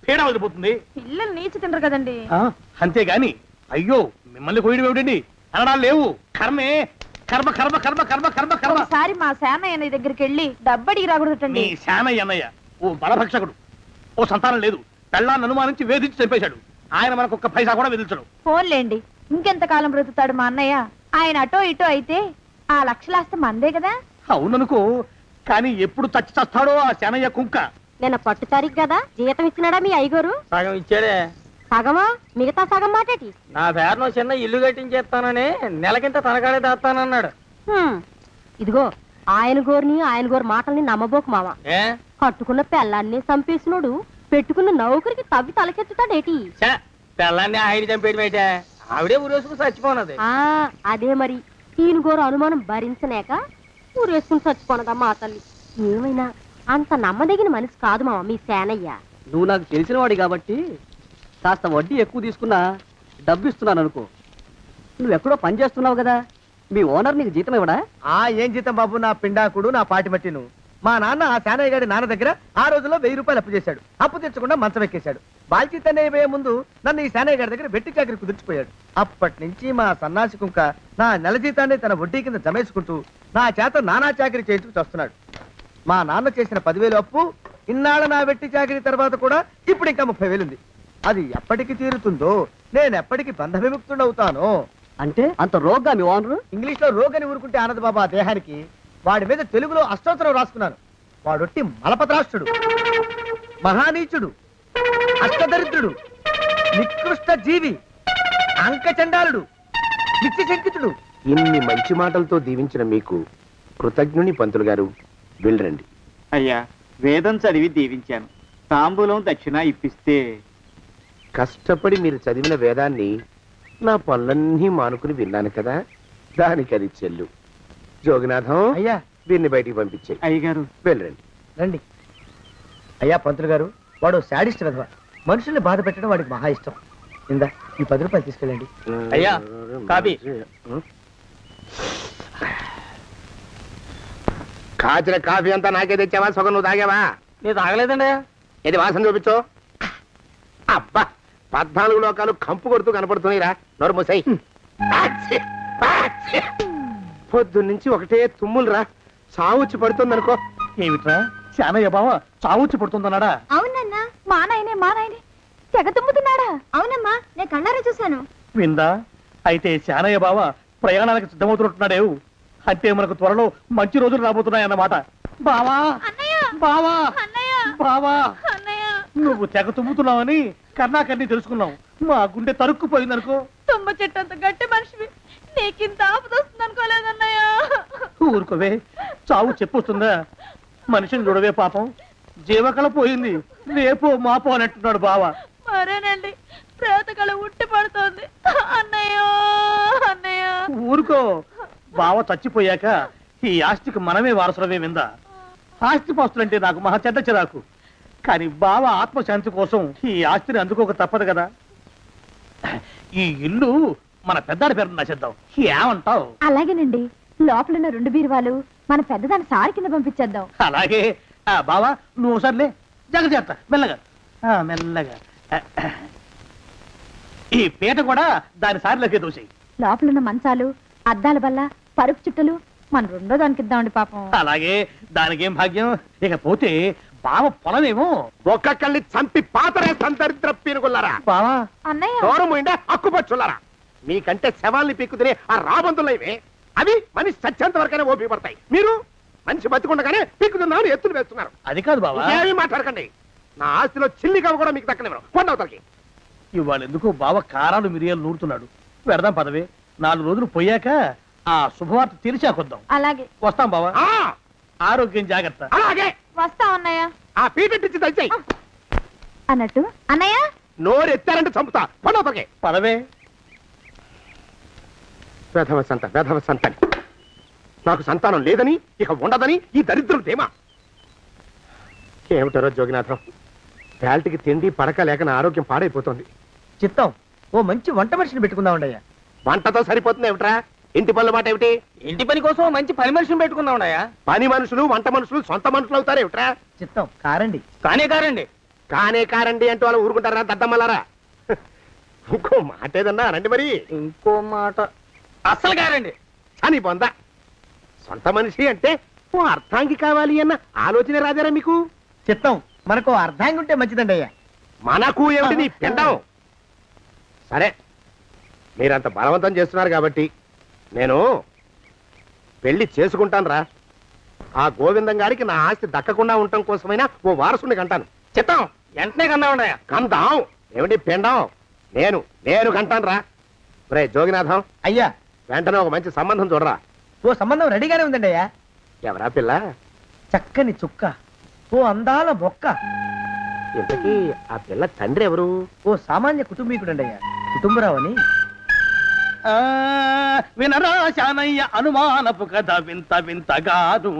పేడ వదిలిపోతుంది. పిల్లలు నీచి తినరు కదండి. అంతేగాని అయ్యో మిమ్మల్ని కోయడం ఏమిటండి, అనడాలు లేవు. కర్మే, కర్మ కర్మ కర్మ కర్మ కర్మ కర్మ. ఒకసారి మా శానయ్య దగ్గరికి వెళ్ళి డబ్బడికి రాకూడదండి. నీ శానయ్య అన్నయ్య ఓ బలభక్షకుడు, ఓ సంతానం లేదు, పెళ్ళాన్ని అనుమానించి వేధించి చంపేశాడు. ఆయన మనకు ఒక్క పైసా కూడా విధించడు. ఫోన్లేండి, ఇంకెంతకాలం బ్రతుకుతాడు మా అన్నయ్య? ఆయన అటో ఇటో అయితే ఆ లక్షలాస్తి మందే కదా. అవుననుకో, కానీ ఎప్పుడు చచ్చి చస్తాడో ఆ శానయ్య కుంక. నేను పట్టు తారీఖు కదా జీతం ఇచ్చినాడా మీ అయ్యగారు? సగం ఇచ్చాడే. సగమా? మిగతా సగం మాటేటి? నా పేరును చిన్న ఇల్లు కట్టించేస్తానని నెలకింత తనకాడే దాస్తానన్నాడు. ఇదిగో ఆయన గోరు మాటల్ని నమ్మబోకు మామ. కట్టుకున్న పెళ్ళాన్ని చంపేసినోడు పెట్టుకున్న నౌకరికి తవ్వి తలకెత్తుతాడేటి? పెళ్ళాన్ని ఆయన చంపేయడమేటే, ఆవిడే ఊరేసుకుని చచ్చిపోనది. అదే మరి ఈయన గోరు అనుమానం భరించలేక ఊరేసుకుని చచ్చిపోనదా మా తల్లి. ఏమైనా అంత నమ్మదగిన మనిషి కాదు మామ మీ సేనయ్య. నువ్వు నాకు తెలిసిన వాడి కాబట్టి కాస్త వడ్డీ ఎక్కువ తీసుకున్నా డబ్బు ఇస్తున్నాను అనుకో. నువ్వెక్కడో పని చేస్తున్నావు కదా, మీ ఓనర్ నీకు జీతం ఇవ్వడా? ఏం జీతం బాబు, నా పిండాకుడు, నా పాటి మట్టిను. మా నాన్న ఆ శానయ్య గారి నాన్న దగ్గర ఆ రోజుల్లో 1000 రూపాయలు అప్పు చేశాడు. అప్పు తెచ్చకుండా మంచం ఎక్కేశాడు. బాల్చిత్ అయిపోయే ముందు నన్ను ఈ శానయ్య గారి దగ్గర వెట్టి చాకరి కుదిర్చిపోయాడు. అప్పటి నుంచి మా సన్నాసి కుంక నా నెల జీతాన్ని తన వడ్డీ కింద జమేసుకుంటూ నా చేత నానా చాకరీ చేయించుకు వస్తున్నాడు. మా నాన్న చేసిన 10,000 అప్పు ఇన్నాళ్ళ నా వెట్టి చాకరీ తర్వాత కూడా ఇప్పుడు ఇంకా 30,000 ఉంది. అది ఎప్పటికి తీరుతుందో, నేను ఎప్పటికి బంధ విముక్తుడవుతానో. అంటే అంత రోగ్గా మీ ఓనరు? ఇంగ్లీష్ లో రోగని ఊరుకుంటే ఆనంద్ బాబా దేహానికి. వాడి మీద తెలుగులో అష్టోత్తరం రాసుకున్నాను. వాడొట్టి మలపత్రాష్ట్రుడు, మహానీచుడు, అష్టదరిద్రుడు, నికృష్ట జీవి, అంకచండాలుడు, నిత్యశంకితుడు. ఇన్ని మంచి మాటలతో దీవించిన మీకు కృతజ్ఞుని పంతులు గారు. వెళ్ళరండి. అయ్యా, వేదం చదివి దీవించాను, తాంబూలం దక్షిణ ఇప్పిస్తే. కష్టపడి మీరు చదివిన వేదాన్ని నా పనులన్నీ మానుకుని విన్నాను కదా, దానికి అది చెల్లు. జోగినాథం, అయ్యా వీరిని బయటికి పంపించే. అయ్యగారు వెళ్ళరండి. రండి. అయ్యా పంతులు గారు, వాడు శాడిస్ట్ విధవ. మనుషుల్ని బాధ పెట్టడం వాడికి మహా ఇష్టం. ఇందా ఈ 10 రూపాయలు తీసుకెళ్ళండి. అయ్యా కాపీ. కాచిన కాఫీ అంతా నాకే తెచ్చావా? సగం నువ్వు తాగావా? నేను తాగలేదండి. ఇది వాసన చూపించు. అబ్బా, 14 లోకాలు కంపు కొడుతూ కనపడుతున్నాయిరా. నోరు మూసాయి. పొద్దున్నుంచి ఒకటే తుమ్ములురా, చావుచ్చి పడుతుందనుకో. ఏమిట్రా శానయ్య బావ చావుచ్చి పడుతుందన్నాడా? అవునన్నా, మా నాయనే తెగ తుమ్ముతున్నాడా? అవునమ్మా, నేను కళ్ళారా చూశాను. విందా? అయితే శానయ్య బావ ప్రయాణానికి సిద్ధమవుతున్నట్టున్నాడేవు. అంటే మనకు త్వరలో మంచి రోజులు రాబోతున్నాయన్నమాట. బావా బావా బావా, నువ్వు తెగ తుమ్ముతున్నావని కర్ణాకర్ణి తెలుసుకున్నావు. మా గుండె తరుక్కుపోయిందనుకో. తుమ్మ చెట్టు అంత గట్టి మనిషివి, నీకింత ఆపద వస్తుంది అనుకోలేదన్నయ్య. ఊరుకోవే, చావు చెప్పొస్తుందా? మనిషిని చూడవే పాపం, జీవకళ పోయింది. రేపో మాపో అనంటున్నాడు బావ. మరేనండి, ప్రేతకళ ఉట్టి పడుతోంది అన్నయ్యో అన్నయ్య. ఊరుకో, బావ చచ్చిపోయాక ఈ ఆస్తికి మనమే వారసులమే. విందా? ఆస్తిపాస్తులంటే నాకు మహా చెడ్డ చిరాకు. కానీ బావ ఆత్మశాంతి కోసం ఈ ఆస్తిని అందుకోక తప్పదు కదా. ఈ ఇల్లు మన పెద్దాడి పేరు నచ్చేద్దాం, ఏమంటావు? అలాగేనండి, లోపలున్న 2 బీరువాలు మన పెద్దదాన్ని సారి కింద పంపించేద్దాం. అలాగే. బావా నువ్వు సర్లే, జాగ్రత్త, మెల్లగా మెల్లగా. ఈ పీట కూడా దాని సారిలోకే దోసేయి. లోపలున్న మంచాలు, అద్దాల బల్ల, పరుపు చుట్టలు మన 2వ దానికి ఇద్దామండి పాపం. అలాగే, దానికేం భాగ్యం. ఇకపోతే బావ పొలమేమో ఒక్కొక్కల్ని చంపి పాతరేస్తాను దరిద్ర పీనుకున్నారా. బావా అన్నయ్య, దూరం పోయిండే అక్కుపచ్చులారా. మీకంటే శవాల్ని పీక్కుతినే ఆ రాబందులైవే, అవి మనిషి చచ్చేంత వరకనే ఓపి పడతాయి. మీరు మనిషి బతికుండగానే పీక్కుతున్నామని ఎత్తులు వేస్తున్నారు. అది కాదు బావా, ఏమీ మాట్లాడకండి. నా ఆస్తిలో చిల్లికవ కూడా మీకు దక్కనివ్వరు. కొండవతలకి. ఇవాళ ఎందుకో బావ కారాలు మిరియాలు నూరుతున్నాడు. పెడదాం పదవే, 4 రోజులు పోయాక ఆ శుభవార్త తెలిసాకొద్దాం. అలాగే. వస్తాం బావా. ఆరోగ్యం జాగ్రత్త. అలాగే వస్తాం అన్నయ్య. ఆ పీటెట్టించి దయచేయి. అన్నట్టు అన్నయ్య, నోరు ఎత్తారంటే చంపుతా. కొండవతలకి పదవే. వేధవ సంతానం. నాకు సంతానం లేదని, ఇక ఉండదని ఈ దరిద్రులు ధీమా. ఏమిటారో జోగినాథం, వేల్టికి తిండి పడక లేక నా ఆరోగ్యం పాడైపోతుంది. చిత్తం, ఓ మంచి వంట మనిషిని పెట్టుకుందామండయ్యా. వంటతో సరిపోతుంది ఏమిట్రా? ఇంటి పనుల మాట ఏమిటి? ఇంటి పని కోసం మంచి పని మనిషిని పెట్టుకుందామయ్యా. పని మనుషులు వంట మనుషులు సొంత మనుషులు అవుతారు ఏమిట్రా? చిత్తం, కారండి. కానే కారండి. కానే కారండి అంటూ వాళ్ళు ఊరుకుంటారా దద్దమ్మలారా? ఇంకో మాట ఏదన్నా రండి మరి. ఇంకో మాట అస్సలు కారండి. అని పొందా సొంత మనిషి అంటే ఓ అర్థాంగి కావాలి అన్న ఆలోచన రాజారా మీకు? చిత్తం మనకు అర్ధాంగి ఉంటే మంచిదండి అయ్యా. మనకు ఏమిటి నీ పిండం? సరే మీరంత బలవంతం చేస్తున్నారు కాబట్టి నేను పెళ్లి చేసుకుంటాను రా. ఆ గోవిందం గారికి నా ఆస్తి దక్కకుండా ఉండటం కోసమైనా ఓ వారసుని కంటాను. చిత్తం వెంటనే కన్నా ఉండయా. కందాం ఏమిటి పిండం? నేను కంటాను రా. రే జోగినాథం, అయ్యా వెంటనే ఒక మంచి సంబంధం చూడరా. ఓ సంబంధం రెడీగానే ఉందండి అయ్యా. ఎవరా పిల్ల? చక్కని చుక్క, ఓ అందాల మొక్క. ఇంతకీ ఆ పిల్ల తండ్రి ఎవరు? ఓ సామాన్య కుటుంబీకుడండి అయ్యా, కుటుంబరావు అని. వినరా శానయ్య అనుమానపు కథ వింత వింతగాదు.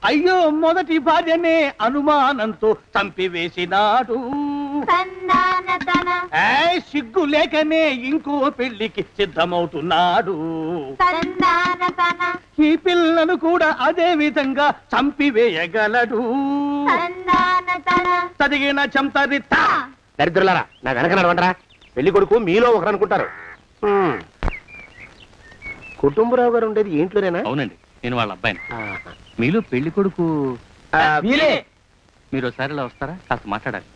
అయ్యో మొదటి భార్యనే అనుమానంతో చంపివేసినాడు. సిగ్గు లేకనే ఇంకో పెళ్లికి సిద్ధమవుతున్నాడు. ఈ పిల్లను కూడా అదే విధంగా చంపివేయగలడు. తదిగిన చంతరిత. దరిద్రులారా నా వెనక నడవండరా. పెళ్లి కొడుకు మీలో ఒకరు అనుకుంటారు. కుటుంబరావు గారు ఉండేది ఇంట్లోనేనా? అవునండి, నేను వాళ్ళ అబ్బాయిని. మీలో పెళ్లి కొడుకు మీరే. మీరు ఒకసారి ఇలా వస్తారా? కాస్త మాట్లాడాలి.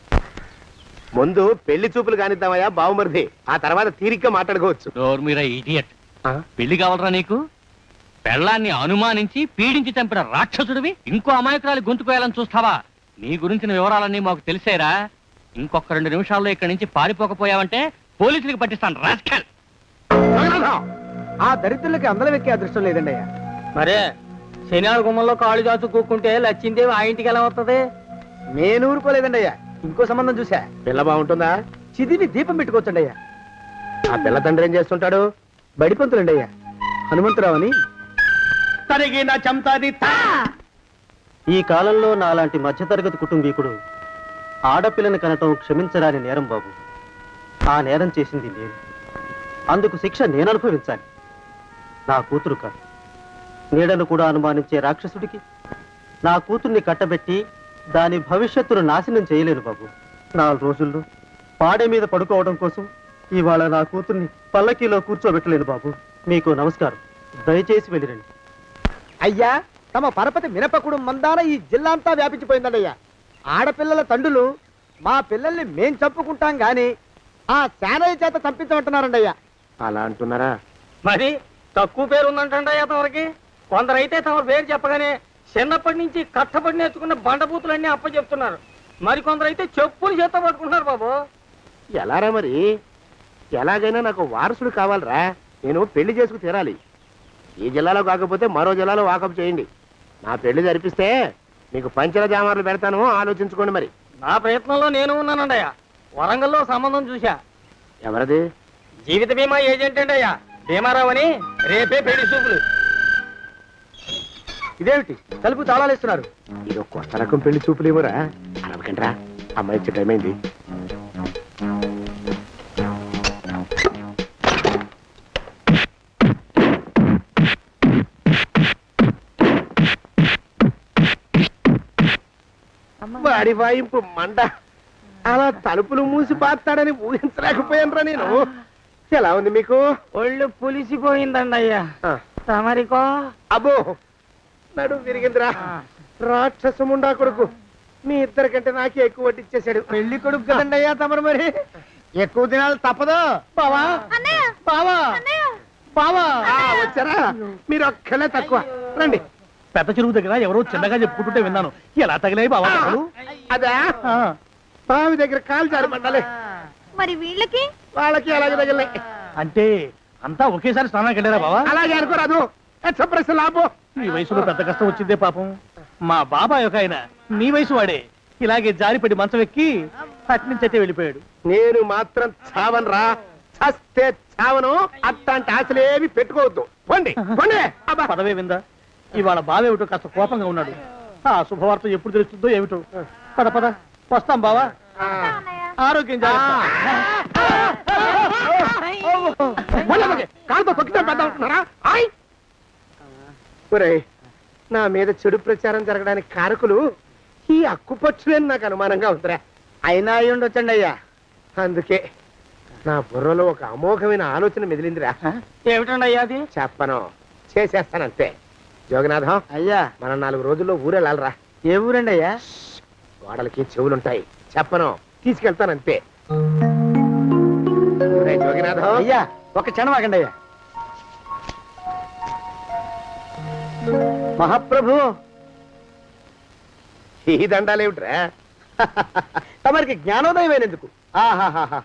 ముందు పెళ్లి చూపులు కానిద్దామయ్యా బావుమరిది, ఆ తర్వాత తీరిగ్గా మాట్లాడుకోవచ్చు. మీరా ఇడియట్. పెళ్లి కావాలరా నీకు? పెళ్ళాన్ని అనుమానించి పీడించి చంపిన రాక్షసుడివి ఇంకో అమాయకురాలి గొంతుకోయాలని చూస్తావా? నీ గురించిన వివరాలన్నీ మాకు తెలిసేరా. ఇంకొక 2 నిమిషాల్లో ఇక్కడి నుంచి పారిపోకపోయావంటే పోలీసులకు పట్టిస్తాను. రాస్కల్. ఆ దరిద్రులకి అందరం ఎక్కే అదృష్టం లేదండి అయ్యా. మరే శనివారం గుమ్మంలో కాళ్ళు చాచు కూకుంటే లచ్చిందేవి ఆ ఇంటికి ఎలా వస్తుంది? నేను ఊరుకోలేదండి అయ్యా, ఇంకో సంబంధం చూసా. పిల్ల బాగుంటుందా? చిదివి దీపం పెట్టుకోవచ్చండి అయ్యా. ఆ పిల్ల తండ్రి ఏం చేస్తుంటాడు? బడిపంతులండి అయ్యా, హనుమంతరావు అని. తరిగిన చంతరిత. ఈ కాలంలో నాలాంటి మధ్యతరగతి కుటుంబీకుడు ఆడపిల్లని కనటం క్షమించరాని నేరం బాబు. ఆ నేరం చేసింది నేను, అందుకు శిక్ష నేను అనుభవించాలి. నా కూతురు కాదు, నీడను కూడా అనుమానించే రాక్షసుడికి నా కూతుర్ని కట్టబెట్టి దాని భవిష్యత్తును నాశనం చేయలేను బాబు. 4 రోజుల్లో పాడే మీద పడుకోవడం కోసం ఇవాళ నా కూతుర్ని పల్లకీలో కూర్చోబెట్టలేను బాబు. మీకు నమస్కారం, దయచేసి వెళ్ళిరండి. అయ్యా తమ పరపతి మినపకుడు మందాన ఈ జిల్లా అంతా వ్యాపించిపోయిందండి అయ్యా. ఆడపిల్లల తండ్రులు మా పిల్లల్ని మేం చంపుకుంటాం గాని ఆ శానయ్య చేత చంపించమంటున్నారండి అయ్యా. అలా అంటున్నారా? మరి తక్కువ పేరు ఉందంటయ్యా తమరికి. కొందరైతే తమ పేరు చెప్పగానే చిన్నప్పటి నుంచి కట్టబడి నేర్చుకున్న బండబూతులన్నీ అప్పచెప్తున్నారు. మరి కొందరైతే చెప్పులు చేత పట్టుకుంటున్నారు బాబు. ఎలారా మరి? ఎలాగైనా నాకు వారసుడు కావాలరా. నేను పెళ్లి చేసుకు తీరాలి. ఈ జిల్లాలో కాకపోతే మరో జిల్లాలో వాకప్ చేయండి. నా పెళ్లి జరిపిస్తే మీకు పంచల జామార్లు పెడతాను, ఆలోచించుకోండి మరి. నా ప్రయత్నంలో నేను ఉన్నానండయ్యా. వరంగల్లో సంబంధం చూశా. ఎవరది? జీవిత బీమా ఏజెంట్ అండి అయ్యా, భీమారావు అని. రేపే పెళ్లి చూపులు. ఇదేమిటి తలుపు తాళాలేస్తున్నారు? ఇది ఒక కొత్త రకం పెళ్లి చూపులేమోరా. అరవకండ్రా, అమ్మాయి వచ్చే టైం అయింది. వాడి వాయింపు మండ. అలా తలుపులు మూసి పాతాడని ఊహించలేకపోయానురా నేను. ఎలా ఉంది మీకు? ఒళ్ళు పులిసిపోయిందండి అయ్యా. తమరికో? అబ్బో నడు విరిగిందిరా. రాక్షసముండా కొడుకు మీ ఇద్దరికంటే నాకే ఎక్కువ వడ్డిచ్చేశాడు. పెళ్లి కొడుకు కదండి అయ్యా తమరు, మరి ఎక్కువ దినాలు తప్పదు. బావా బావా బావా వచ్చారా? మీరు ఒక్కలే తక్కువ. రండి. పెద్ద చెరువు దగ్గర ఎవరో చిన్నగా చెప్పుకుంటుంటే విన్నాను. ఎలా తగిలాయి బావా? అదా బావి దగ్గర కాలు జారి పడ్డాలే. మరి వీళ్ళకి? వాళ్ళకి అలాగే తగిలే. అంటే అంతా ఒకేసారి స్నానానికి వెళ్ళారా బావా? అలాగే అనుకోరాదు. ప్రశ్న లాభం. ఈ వయసులో పెద్ద కష్టం వచ్చిందే పాపం. మా బాబాయ్ ఒక ఆయన నీ వయసు వాడే ఇలాగే జారిపడి మంచం ఎక్కి అట్నుంచైతే వెళ్ళిపోయాడు. నేను మాత్రం చావనరా. చస్తే చావను. అట్లాంటి ఆశలేవి పెట్టుకోవద్దు. పండి పండి. పదవే విందా. ఇవాళ బావేమిటో కాస్త కోపంగా ఉన్నాడు. ఆ శుభవార్త ఎప్పుడు తెలుస్తుందో ఏమిటో. పద పద వస్తాం బావా. ఆరోగ్యం జాగ్రత్త. కాలుతో తొక్కితే పెద్ద ఉంటున్నారా? నా మీద చెడు ప్రచారం జరగడానికి కారకులు ఈ అక్కుపచ్చులేని నాకు అనుమానంగా ఉందిరా. అయినా అయి ఉండొచ్చండి అయ్యా. అందుకే నా బుర్రలో ఒక అమోఘమైన ఆలోచన మెదిలిందిరా. ఏమిటండి అయ్యా అది? చెప్పను, చేసేస్తానంతే. జోగనాథం, అయ్యా, మనం 4 రోజుల్లో ఊరెళ్ళాలరా. ఏ ఊరండి అయ్యా? గోడలకి చెవులుంటాయి, చెప్పను, తీసుకెళ్తానంతే. ఒరేయ్ జోగినాథం, అయ్యా ఒక క్షణం ఆగండి అయ్యా. మహాప్రభు, ఈ దండాలేమిట్రా? తమరికి జ్ఞానోదయమైనందుకు ఆహాహాహా.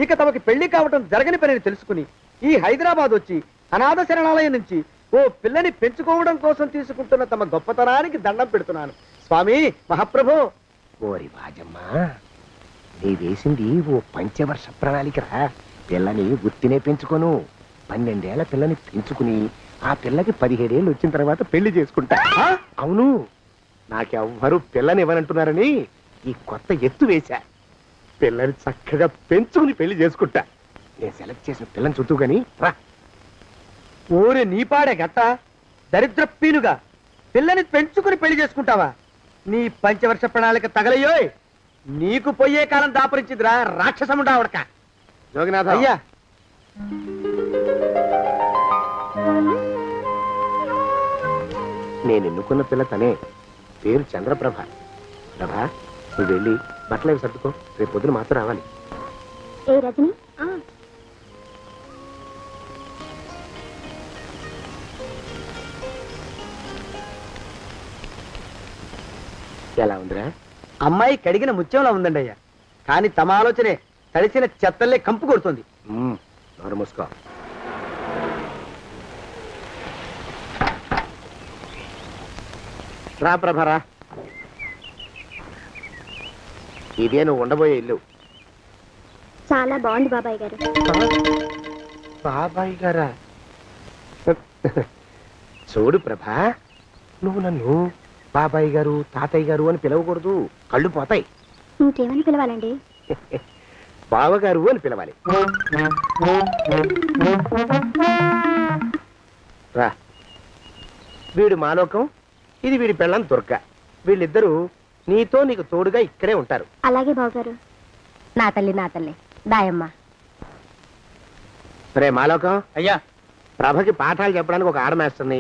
ఇక తమకి పెళ్లి కావటం జరగని పనిని తెలుసుకుని ఈ హైదరాబాద్ వచ్చి అనాథ శరణాలయం నుంచి ఓ పిల్లని పెంచుకోవడం కోసం తీసుకుంటున్న తమ గొప్పతనానికి దండం పెడుతున్నాను స్వామి. మహాప్రభు. ఓరి వాజమ్మా, నీ వేసింది ఓ పంచవర్ష ప్రణాళికరా. పిల్లని గుర్తినే పెంచుకోను, 12 ఏళ్ల పిల్లని పెంచుకుని ఆ పిల్లకి 17 ఏళ్ళు వచ్చిన తర్వాత పెళ్లి చేసుకుంటా. అవును, నాకెవ్వరూ పిల్లని ఇవ్వనంటున్నారని ఈ కొత్త ఎత్తు వేశా. పిల్లని చక్కగా పెంచుకుని పెళ్లి చేసుకుంటా. నేను సెలెక్ట్ చేసిన పిల్లని చుట్టూ గాని రా. ఓరి నీపాడే గట్ట, దరిద్రపీనుగా పిల్లని పెంచుకుని పెళ్లి చేసుకుంటావా? నీ పంచవర్ష ప్రణాళిక తగలయ్యోయ్. నీకు పోయే కాలం దాపరించిందిరా రాక్షసముడా ఉడక. జోగినాథ, అయ్యా నేను ఎన్నుకున్న పిల్ల తనే, పేరు చంద్రప్రభ. ప్రభ, నువ్వు వెళ్ళి బట్టలు అవి సర్దుకో, రేపు పొద్దున మాత్రం రావాలి. ఏ రజని, ఎలా ఉందిరా? అమ్మాయి కడిగిన ముత్యంలా ఉందండి అయ్యా. కానీ తమ ఆలోచనే తడిసిన చెత్తల్లే కంపు కొడుతుంది. నోరు మూసుకో. రా ప్రభరా, ఇదే నువ్వు ఉండబోయే ఇల్లు. చాలా బాగుంది బాబాయ్ గారు. బాబాయ్ గారా? చూడు ప్రభా, నువ్వు నన్ను బాబాయ్ గారు తాతయ్య గారు అని పిలవకూడదు, కళ్ళు పోతాయి. ఇంకేమని పిలవాలండి? బావగారు అని పిలవాలి. రా, వీడు మాలోకం, ఇది వీడి పెళ్ళం దుర్గ. వీళ్ళిద్దరూ నీతో నీకు తోడుగా ఇక్కడే ఉంటారు. అలాగే బావగారు. నా తల్లి దాయమ్మ. రే మాలోకం, అయ్యా, ప్రభకి పాఠాలు చెప్పడానికి ఒక ఆడమేస్టర్ని,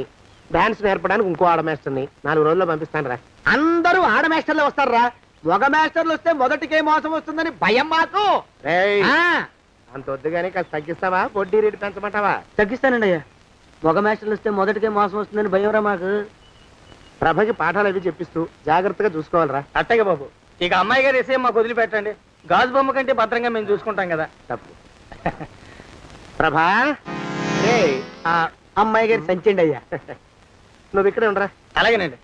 డాన్స్ నేర్పడానికి ఇంకో ఆడమేస్టర్ని 4 రోజుల్లో పంపిస్తాను రా. అందరూ ఆడ మాస్టర్లు వస్తారా? మగ మాస్టర్లు వస్తే మొదటికే మోసం వస్తుందని భయం మాకు. రేయ్, ఆ, అంత వద్దుగానే కాస్త తగ్గిస్తావా? వడ్డీ రేటు పెంచమంటావా? తగ్గిస్తానండి అయ్యా. మగ మాస్టర్లు వస్తే మొదటికే మోసం వస్తుందని భయంరా మాకు. ప్రభకి పాఠాలు అవి చెప్పిస్తూ జాగ్రత్తగా చూసుకోవాలరా. అట్టగే బాబు. ఇక అమ్మాయి గారు వేసే మాకు వదిలిపెట్టండి. గాజు బొమ్మ కంటే భద్రంగా మేము చూసుకుంటాం కదా. తప్పు. ప్రభా, రేయ్, ఆ అమ్మాయి గారి సంచండి అయ్యా. నువ్వు ఇక్కడే ఉండరా. అలాగేనండి.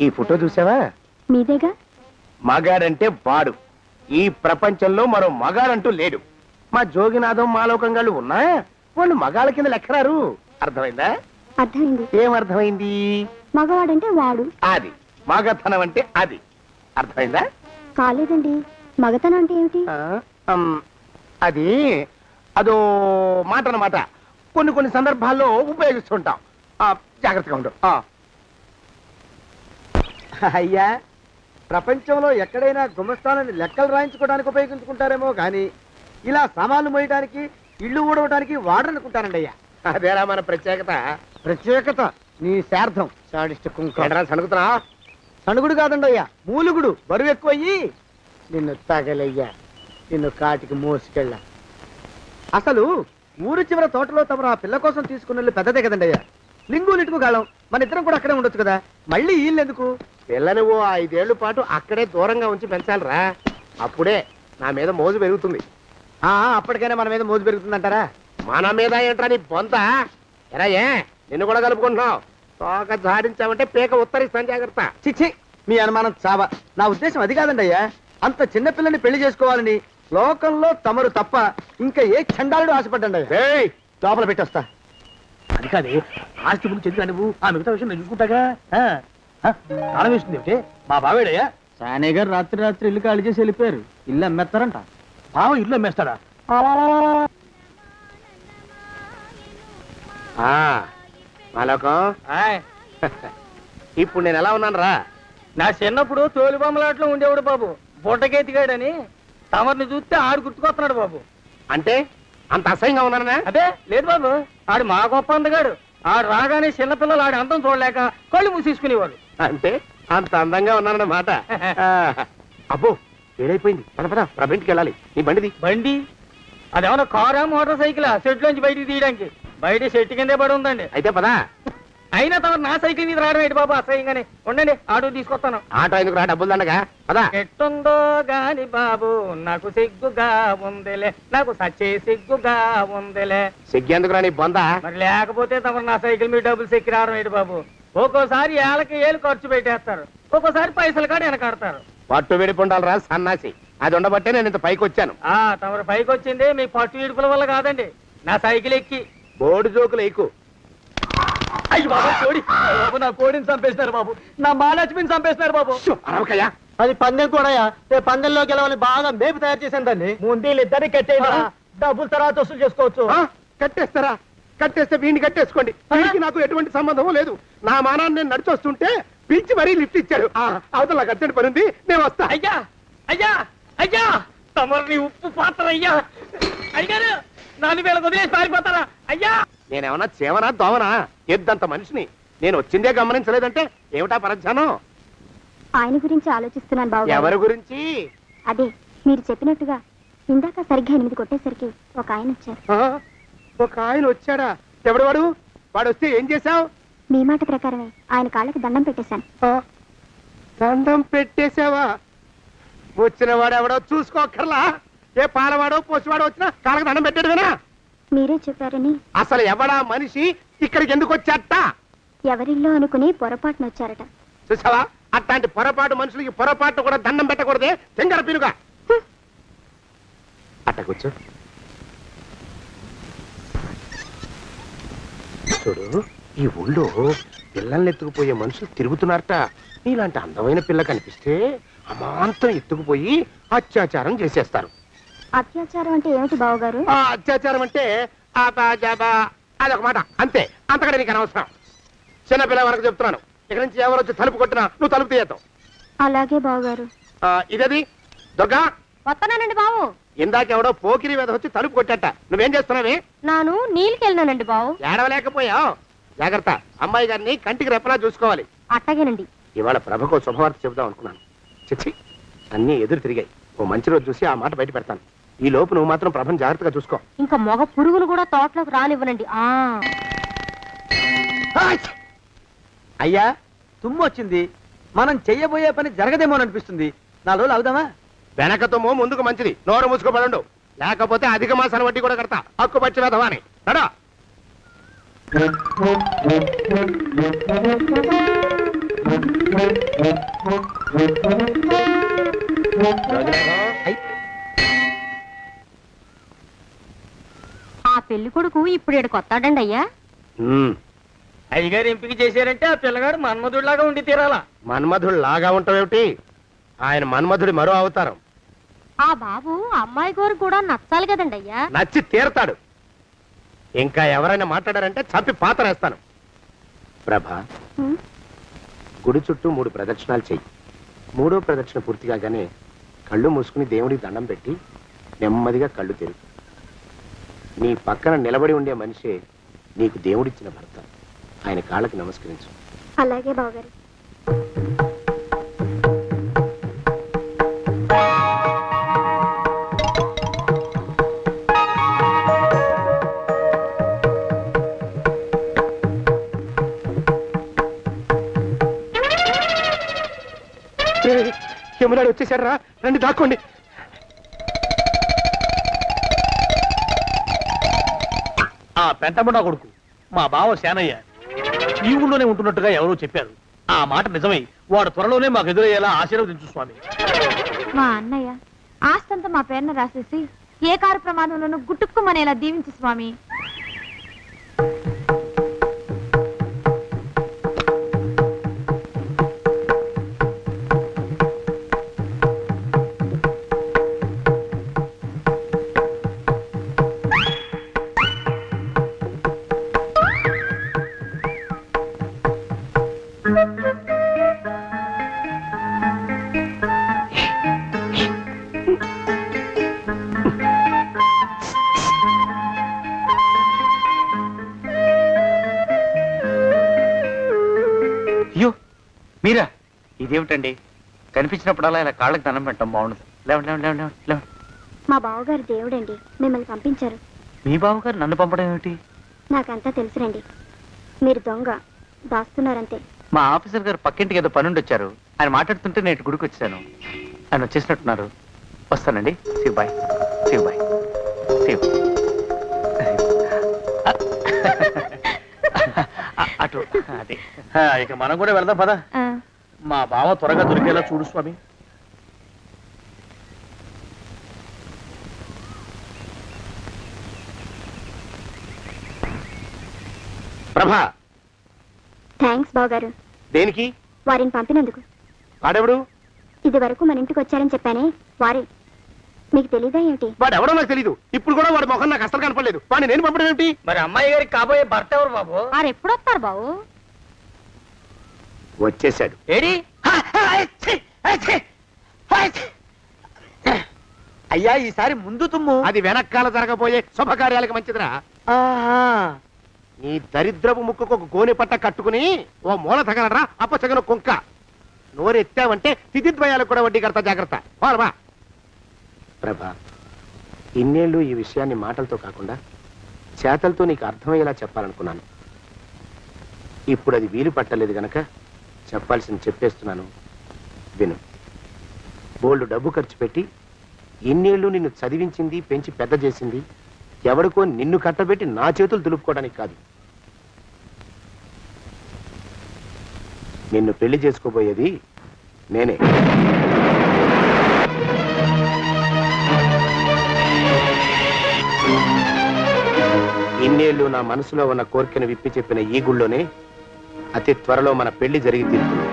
ఈ ఫోటో చూసావా? మీదేగా. మగాడంటే వాడు. ఈ ప్రపంచంలో మరో మగాడంటూ లేడు. మా జోగినాథం మాలోకంగాళ్ళు ఉన్నా వాళ్ళు మగాళ్ళ కింద లెక్కరారు. అర్థమైందా? అర్థమైంది. ఏమర్థమైంది? మగవాడంటే వాడు. అది మగతనం అంటే అది. అర్థమైందా? కాలేదండి. మగతనం అంటే ఏమిటి? అది అదో మాట అన్నమాట. కొన్ని సందర్భాల్లో ఉపయోగిస్తుంటాం. జాగ్రత్తగా ఉండు. అయ్యా, ప్రపంచంలో ఎక్కడైనా గుమస్తాలని లెక్కలు రాయించుకోవడానికి ఉపయోగించుకుంటారేమో కానీ ఇలా సామాన్లు మోయడానికి, ఇల్లు ఊడవడానికి వాడనుకుంటానండి అయ్యా. అదేరా మన ప్రత్యేకత. ప్రత్యేకత నీ శార్థం. సాడిస్ట్ కుంకరా. సణుకుతున్నా? సణుగుడు కాదండి అయ్యా, మూలుగుడు. బరువు ఎక్కువయ్యి నిన్ను తగలయ్యా, నిన్ను కాటికి మోసుకెళ్ళా. అసలు ఊరు చివర తోటలో తమరు ఆ పిల్ల కోసం తీసుకున్న పెద్దదే కదండి అయ్యా. లింగు లిటుకు గాలం. మన ఇద్దరం కూడా అక్కడే ఉండొచ్చు కదా. మళ్ళీ వీళ్ళెందుకు? పిల్లని ఓ 5 ఏళ్ల పాటు అక్కడే దూరంగా ఉంచి పెంచాలిరా. అప్పుడే నా మీద మోజు పెరుగుతుంది. అప్పటికైనా మన మీద మోజు పెరుగుతుందంటారా? మన మీద ఏంట్రా నీ బొంత? ఎరా, ఏ నిన్ను కూడా కలుపుకుంటున్నావు? తోక జాడించావంటే పీక ఉత్తరిస్తాను, జాగ్రత్త. చిచ్చి, మీ అనుమానం చావా. నా ఉద్దేశం అది కాదండి అయ్యా. అంత చిన్న పిల్లని పెళ్లి చేసుకోవాలని లోకంలో తమరు తప్ప ఇంకా ఏ చండాలుడు ఆశపడ్డండి అయ్యా. లోపల పెట్టొస్తా. అది కాదే, ఆస్తి గురించి ఎందుకు నువ్వు? ఆ మిగతా విషయం నేను చూసుకుంటాగా. తాళం వేస్తుంది ఏమిటి? మా బావేడయ్యా. సానే గారు రాత్రి ఇల్లు ఖాళీ చేసి వెళ్ళిపోయారు. ఇల్లు అమ్మేస్తారంట. బావ ఇల్లు అమ్మేస్తాడా? మాలోకం ఆయ్, ఇప్పుడు నేను ఎలా ఉన్నాను రా? నా చిన్నప్పుడు తోలు బొమ్మలాట్లో ఉండేవాడు బాబు, బుట్టకెత్తిగాడని. తమరిని చూస్తే ఆడు గుర్తుకొస్తున్నాడు బాబు. అంటే అంత అసహ్యంగా ఉన్నానా? అదే లేదు బాబు, ఆడు మా గొప్ప అందగాడు. ఆడు రాగానే చిన్నపిల్లలు ఆడి అందం చూడలేక కళ్ళు మూసేసుకునేవాడు. అంటే అంత అందంగా ఉన్నానన్నమాట. అబ్బో ఏడైపోయింది, పద పద ప్రభింటికి వెళ్ళాలి. నీ బండిది. బండి అదేమన్నా కారా మోటార్ సైకిల్ సెట్ లోంచి బయటికి తీయడానికి? బయట చెట్టు కిందే పడి ఉందండి. అయితే పదా. అయినా తమ నా సైకిల్ మీద రావడం ఏంటి బాబు అసహ్యంగానే. ఉండండి ఆటో తీసుకొస్తాను. ఆటో ఎందుకు రా, డబ్బులు దండగా పదా. ఎట్టుందో గాని బాబు నాకు సిగ్గుగా ఉందిలే, నాకు సచ్చే సిగ్గుగా ఉందిలే. సిగ్గెందుకు రా నీ బొంద? మరి లేకపోతే తమ నా సైకిల్ మీద డబ్బులు సెక్కి రావడం ఏంటి బాబు? ఒక్కోసారి ఏళ్ళకి ఏళ్ళు ఖర్చు పెట్టేస్తారు, ఒక్కోసారి పైసలు కాడ వెనకాడతారు. పట్టు విడిపుండాలి రా సన్నాసి. అది ఉండబట్టే నేను ఇంత పైకి వచ్చాను. తమరు పైకి వచ్చింది మీ పట్టు ఇడుపుల వల్ల కాదండి, నా సైకిల్ ఎక్కి. బోర్డు జోకులు ఎక్కువ. అయ్యి బాబు కోడి బాబు, నా కోడిని చంపేసినారు బాబు, నా మహాలక్ష్మిని చంపేసినారు బాబు. అరవకయ్యా. అది పందెం కూడా పందెంలో గెలవని బాగా మేపు తయారు చేశాను దాన్ని. ముందు వీళ్ళిద్దరిని కట్టేయరా, డబ్బులు తర్వాత వసూలు చేసుకోవచ్చు. కట్టేస్తారా? కట్టేస్తే వీడిని కట్టేసుకోండి. వీడికి నాకు ఎటువంటి సంబంధం లేదు. నా మానాన్ని నేను నడిచొస్తుంటే పిలిచి మరీ లిఫ్ట్ ఇచ్చాడు. అవతల నాకు అర్జెంట్ పని ఉంది, నేను వస్తా. అయ్యా అయ్యా అయ్యా, తమరిని ఉప్పు పాత్ర అయ్యా. అయ్యారు నాలుగు వేల వదిలేసి పారిపోతారా అయ్యా? నేనేమన్నా చేవనా దోవనా? ఎద్దంత మనిషిని. నేను వచ్చిందే గమనించలేదంటే ఏమిటా పరధ్యానం? ఆయన గురించి ఆలోచిస్తున్నాను బాబు. ఎవరి గురించి? అదే మీరు చెప్పినట్టుగా ఇందాక సరిగ్గా 8 కొట్టేసరికి ఒక ఆయన వచ్చారు. ఒక ఆయన వచ్చాడా? ఎవడు వాడు? వాడు వస్తే ఏం చేశావు? మీ మాట ప్రకారమే ఆయన కాళ్ళకి దండం పెట్టేశాను. దండం పెట్టేశావా? వచ్చిన వాడు ఎవడో చూసుకోకర్లా. ఏ పాలవాడో పోసివాడో వచ్చినా కాళ్ళకి దండం పెట్టాడువేనా? మీరే చెప్పారని. అసలు ఎవడా మనిషి ఇక్కడికి ఎందుకు వచ్చాట? ఎవరిల్లో అనుకుని పొరపాటున వచ్చారట. చూసావా, అట్లాంటి పొరపాటు మనుషులకి పొరపాటు కూడా దండం పెట్టకూడదే. తెంగర పినుగా అట్టకొచ్చు. చూడు, ఈ ఊళ్ళో పిల్లల్ని ఎత్తుకుపోయే మనుషులు తిరుగుతున్నారట. నీలాంటి అందమైన పిల్ల కనిపిస్తే అమాంతం ఎత్తుకుపోయి అత్యాచారం చేసేస్తారు. అత్యాచారం అంటే ఏమిటి బావగారు? అత్యాచారం అంటే అదొక మాట అంతే, అంతకంటే నీకు అనవసరం. చిన్నపిల్ల వరకు చెప్తున్నాను. ఇక్కడ నుంచి ఎవరు వచ్చి తలుపు కొట్టినా నువ్వు తలుపు తీయతావు. అలాగే బావగారు. ఇదది దుర్గా. వస్తున్నానండి బావు. ఇందాకెవడో పోకిరి మీద వచ్చి తలుపు కొట్టట. నువ్వేం చేస్తున్నావే? నాను నీళ్ళకి వెళ్ళినానండి బావు. ఏడవలేకపోయావు. జాగ్రత్త, అమ్మాయి గారిని కంటికి రెప్పలా చూసుకోవాలి. అట్టగేనండి. ఇవాళ ప్రభకు శుభవార్త చెబుదాం అనుకున్నాను. చిచ్చి, అన్నీ ఎదురు తిరిగాయి. ఓ మంచి రోజు చూసి ఆ మాట బయట పెడతాను. ఈ లోపు నువ్వు మాత్రం ప్రభను జాగ్రత్తగా చూసుకో. ఇంకా మగ పురుగును కూడా తోటలోకి రానివ్వనండి. అయ్యా తుమ్ము వచ్చింది. మనం చెయ్యబోయే పని జరగదేమో అనిపిస్తుంది. 4 రోజులు అవుదామా? వెనకతోమో ముందుకు మంచిది. నోరు మూసుకోబడండు, లేకపోతే అధిక మాసాల వడ్డీ కూడా కడతా. హక్కు పచ్చి వెధవాని నడా. ఆ పెళ్లి కొడుకు ఇప్పుడు ఇక్కడికి వస్తాడండి అయ్యా. అయ్యగారు ఎంపిక చేశారంటే ఆ పిల్లగాడు మన్మధుడిలాగా ఉండి తీరాలా. మన్మధుడు లాగా ఉంటావేమిటి? ఆయన మన్మధుడి మరో అవతారం. ఆ బాబు అమ్మాయి గారు కూడా నచ్చాలి కదండి అయ్యా. నచ్చి తీరతాడు. ఇంకా ఎవరైనా మాట్లాడారంటే చంపి పాతరేస్తాను. ప్రభా, గుడి చుట్టూ 3 ప్రదక్షిణాలు చెయ్యి. 3వ ప్రదక్షిణ పూర్తి కాగానే కళ్ళు మూసుకుని దేవుడికి దండం పెట్టి నెమ్మదిగా కళ్ళు తెరుగు. నీ పక్కన నిలబడి ఉండే మనిషే నీకు దేవుడిచ్చిన భర్త. ఆయన కాళ్ళకి నమస్కరించు. అలాగే బావగారు. యమునాడు వచ్చేసాడు రా, రండి దాక్కోండి. ఆ పెంటముడా కొడుకు మా బావ శానయ్య ఈ ఊళ్ళోనే ఉంటున్నట్టుగా ఎవరో చెప్పారు. ఆ మాట నిజమై వాడు త్వరలోనే మాకు ఎదురయ్యేలా ఆశీర్వదించు స్వామి. మా అన్నయ్య ఆస్తంతా మా పేరున రాసేసి ఏ కారు ప్రమాదంలోనూ గుట్టుక్కుమనేలా దీవించు స్వామి. మీరా? ఇదేమిటండి, కనిపించినప్పుడల్లా ఇలా కాళ్ళకి దండం పెట్టడం బాగుండదు. లేవండి లేవండి లేవండి లేవండి. మా బావగారు దేవుడండి, మిమ్మల్ని పంపించారు. మీ బావగారు నన్ను పంపడం ఏమిటి? నాకంతా తెలుసురండి. మీరు దొంగ, దాస్తున్నారంతే. మా ఆఫీసర్ గారు పక్కింటికి ఏదో పనుండి వచ్చారు. ఆయన మాట్లాడుతుంటే నేను గుడికి వచ్చాను. ఆయన వచ్చేసినట్టున్నారు. వస్తానండి. శివ్ బాయ్. శివ్ బాయ్. శివ్. అటు అదే. ఇక మనం కూడా వెళ్దాం పద. మా బావ త్వరగా దొరికేలా చూడు స్వామి. ప్రభా, థ్యాంక్స్ బావగారు, దేనికి? వారిని పంపినందుకు. వాడెవడు? ఇది వరకు మన ఇంటికి వచ్చారని చెప్పానే వారే. మీకు తెలీదా ఏమిటి? వాడు ఎవడో నాకు తెలీదు. ఇప్పుడు కూడా వాడి మొహం నాకు అసలు కనపడలేదు. వాడిని నేను పంపడం ఏమిటి? మరి అమ్మాయి గారికి కాబోయే భర్త ఎవరు బాబు? వారు ఎప్పుడు వస్తారు బాబు? వచ్చేసాడు. ఏడి? అయ్యా, ఈసారి ముందు తుమ్ము. అది వెనకాల జరగబోయే శుభకార్యాలకు మంచిదిరా. నీ దరిద్రపు ముక్కుకు ఒక గోనె పట్ట కట్టుకుని ఓ మూల తగలరా అప్పచగన కుంక. నోరెత్తావంటే తిథిద్వయాలకు కూడా వడ్డీ కడతా, జాగ్రత్త. పోరమా ప్రభా, ఇన్నేళ్ళు ఈ విషయాన్ని మాటలతో కాకుండా చేతలతో నీకు అర్థమయ్యేలా చెప్పాలనుకున్నాను. ఇప్పుడు అది వీలు పట్టలేదు గనక చెప్పాల్సింది చెప్పేస్తున్నాను, విను. బోల్డు డబ్బు ఖర్చు పెట్టి ఇన్నేళ్ళు నిన్ను చదివించింది, పెంచి పెద్ద చేసింది ఎవడికో నిన్ను కట్టబెట్టి నా చేతులు దులుపుకోవడానికి కాదు. నిన్ను పెళ్లి చేసుకోబోయేది నేనే. ఇన్నేళ్ళు నా మనసులో ఉన్న కోరికను విప్పి చెప్పిన ఈ గుళ్ళోనే అతి త్వరలో మన పెళ్లి జరిగి తీరుతుంది.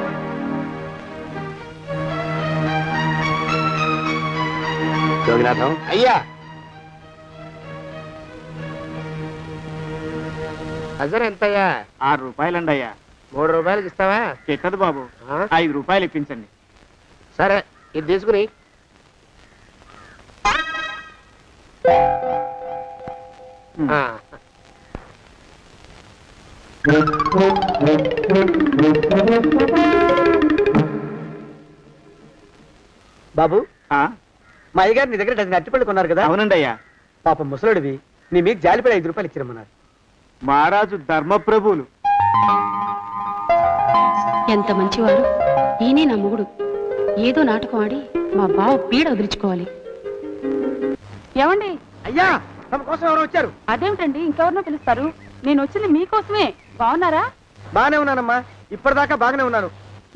జోగినాథం అయ్యా, హజర్ ఎంతయ్యా? 6 రూపాయలండి అయ్యా. 3 రూపాయలకి ఇస్తావా? చెట్టదు బాబు, 5 రూపాయలు ఇప్పించండి. సరే, ఇది తీసుకుని. బాబు, ఆ? మా అయ్యగారు నీ దగ్గర డజన్ అరటిపళ్ళు కొన్నారు కదా? అవునండి అయ్యా. పాపం ముసలుడివి, నీ మీకు జాలిపడి 5 రూపాయలు ఇచ్చిరమ్మన్నారు. మహారాజు ధర్మప్రభువులు. ఎంత మంచివారు. ఈయనే నా మొగుడు. ఏదో నాటకం ఆడి మా బావ పీడ వదిలించుకోవాలి. ఏమండి? అయ్యా, తమ కోసం ఎవరో వచ్చారు. అదేమిటండి, ఇంకెవరినో పిలుస్తారు? నేను వచ్చింది మీకోసమే. బాగున్నారా? బాగానే ఉన్నానమ్మా, ఇప్పటిదాకా బాగానే ఉన్నాను.